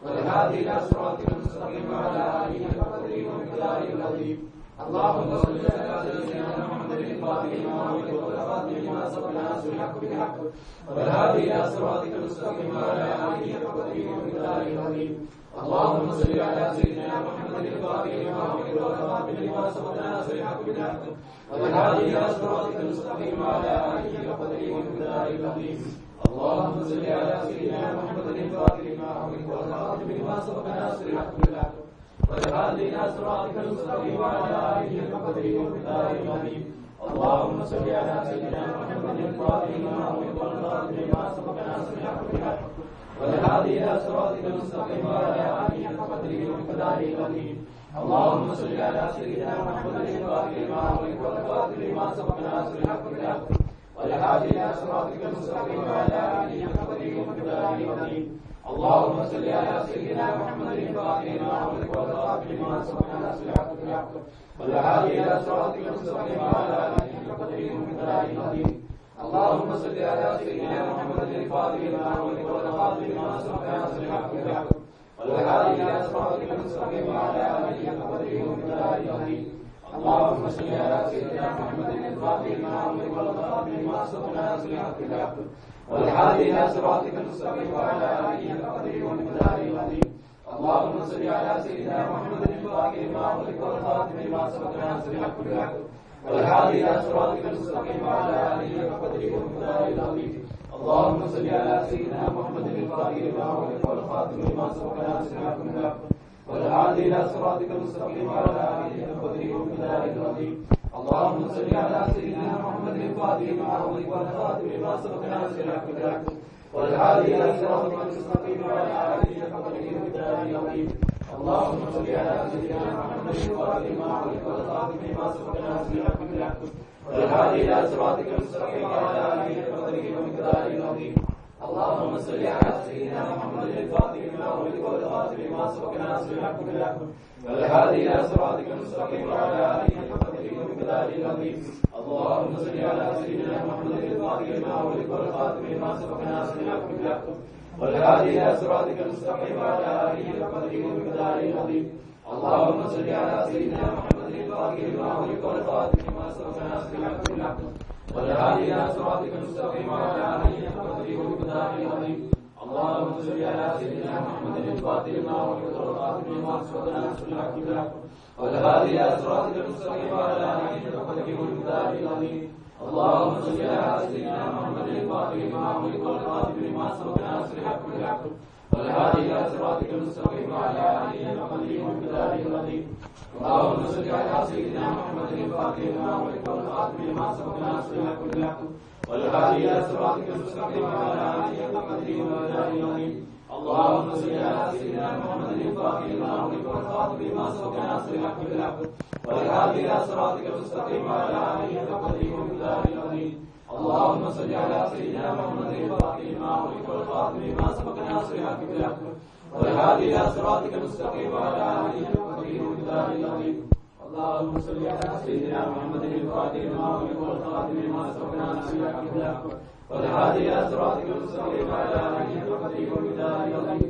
والهادي إلى صراطك المستقيم وعلى آله حق قدره ومقداره العظيم. اللهم صل على سيدنا محمد الفاتح لما أغلق والخاتم لما سبق ناصر الحق بالحق والهادي إلى صراطك المستقيم وعلى آله حق قدره ومقداره العظيم. اللهم صل على سيدنا محمد الفاتح لما أغلق والخاتم لما سبق ناصر الحق بالحق والهادي إلى صراطك المستقيم وعلى آله حق قدره ومقداره العظيم. اللهم صل على سيدنا محمد الفاتح لما أغلق والخاتم لما سبق ناصر الحق بالحق والهادي إلى صراطك المستقيم وعلى آله حق قدره ومقداره العظيم. اللهم صل على سيدنا محمد الفاتح لما أغلق والخاتم لما سبق ناصر الحق بالحق والهادي إلى صراطك المستقيم وعلى آله حق قدره ومقداره العظيم. اللهم صل على سيدنا محمد الفاتح لما أغلق والخاتم لما سبق ناصر الحق بالحق والهادي إلى صراطك المستقيم وعلى آله حق قدره ومقداره العظيم. اللهم صل على سيدنا محمد الفاتح لما أغلق والخاتم لما سبق ناصر الحق بالحق والهادي إلى صراطك المستقيم وعلى آله حق قدره ومقداره العظيم. اللهم صل على سيدنا محمد الفاتح لما أغلق والخاتم لما سبق ناصر الحق بالحق والهادي إلى صراطك المستقيم وعلى آله حق قدره ومقداره العظيم. اللهم صل على سيدنا محمد الفاتح لما أغلق والخاتم لما سبق ناصر الحق بالحق والهادي إلى صراطك المستقيم وعلى آله حق قدره ومقداره العظيم. اللهم صل على سيدنا محمد الفاتح لما أغلق والخاتم لما سبق ناصر الحق بالحق والهادي إلى صراطك المستقيم وعلى آله حق قدره ومقداره العظيم. اللهم صل على سيدنا محمد الفاتح لما أغلق والخاتم لما سبق ناصر الحق بالحق والهادي إلى صراطك المستقيم وعلى آله حق قدره ومقداره العظيم. اللهم صل على سيدنا محمد الفاتح لما أغلق والخاتم لما سبق ناصر الحق بالحق والهادي إلى صراطك المستقيم وعلى آله حق قدره ومقداره العظيم. اللهم صل على سيدنا محمد الفاتح لما أغلق والخاتم لما سبق ناصر الحق بالحق والهادي إلى صراطك المستقيم وعلى آله حق قدره ومقداره العظيم. اللهم صل على سيدنا محمد الفاتح لما أغلق والخاتم لما سبق ناصر الحق بالحق والهادي إلى صراطك المستقيم وعلى آله حق قدره ومقداره العظيم. اللهم صل على سيدنا محمد الفاتح لما أغلق والخاتم لما سبق ناصر الحق بالحق والهادي إلى صراطك المستقيم وعلى آله حق قدره ومقداره العظيم. اللهم صل على سيدنا محمد الفاتح لما أغلق والخاتم لما سبق ناصر الحق بالحق والهادي إلى صراطك المستقيم وعلى آله حق قدره ومقداره العظيم. اللهم صل على سيدنا محمد الفاتح لما أغلق والخاتم لما سبق ناصر الحق بالحق والهادي إلى صراطك المستقيم وعلى آله حق قدره ومقداره العظيم. اللهم صل على سيدنا محمد الفاتح لما أغلق والخاتم لما سبق ناصر الحق بالحق والهادي إلى صراطك المستقيم وعلى آله حق قدره ومقداره العظيم. اللهم صل على سيدنا محمد الفاتح لما أغلق والخاتم لما سبق ناصر الحق بالحق والهادي إلى صراطك المستقيم وعلى آله حق قدره ومقداره العظيم. اللهم صل على سيدنا محمد الفاتح لما أغلق والخاتم لما سبق ناصر الحق بالحق والهادي إلى صراطك المستقيم وعلى آله حق قدره ومقداره العظيم. اللهم صل على سيدنا محمد الفاتح لما أغلق والخاتم لما سبق ناصر الحق بالحق والهادي إلى صراطك المستقيم وعلى آله حق قدره ومقداره العظيم. اللهم صل على سيدنا محمد الفاتح لما أغلق والخاتم لما سبق ناصر الحق بالحق والهادي إلى صراطك المستقيم وعلى آله حق قدره ومقداره العظيم.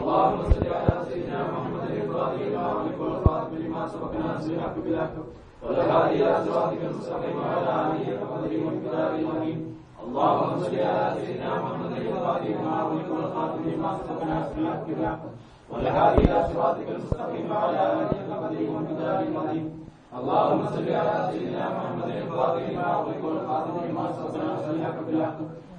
اللهم صل على سيدنا محمد الفاتح لما أغلق والخاتم لما سبق ناصر الحق بالحق والهادي إلى صراطك المستقيم وعلى آله حق قدره ومقداره العظيم. اللهم صل على سيدنا محمد الفاتح لما أغلق والخاتم لما سبق ناصر الحق بالحق والهادي إلى صراطك المستقيم وعلى آله حق قدره ومقداره العظيم. اللهم صل على سيدنا محمد الفاتح لما أغلق والخاتم لما سبق ناصر الحق بالحق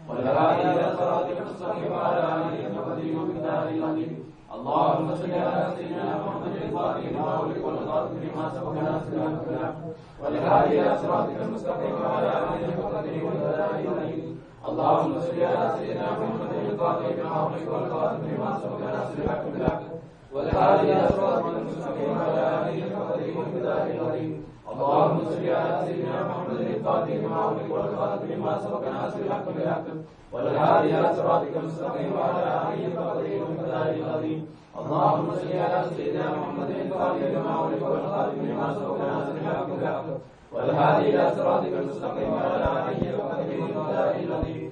والهادي إلى صراطك المستقيم وعلى آله حق قدره ومقداره العظيم. اللهم صل على سيدنا محمد الفاتح لما أغلق والخاتم لما سبق ناصر الحق بالحق والهادي إلى صراطك المستقيم وعلى آله حق قدره ومقداره العظيم. اللهم صل على سيدنا محمد الفاتح لما أغلق والخاتم لما سبق ناصر الحق بالحق والهادي إلى صراطك المستقيم وعلى آله حق قدره ومقداره العظيم. اللهم صل على سيدنا محمد الفاتح لما أغلق والخاتم لما سبق ناصر الحق بالحق والهادي إلى صراطك المستقيم وعلى آله حق قدره ومقداره العظيم. اللهم صل على سيدنا محمد الفاتح لما أغلق والخاتم لما سبق ناصر الحق بالحق والهادي إلى صراطك المستقيم وعلى آله حق قدره ومقداره العظيم.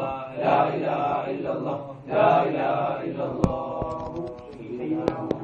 لا إله إلا الله لا إله إلا الله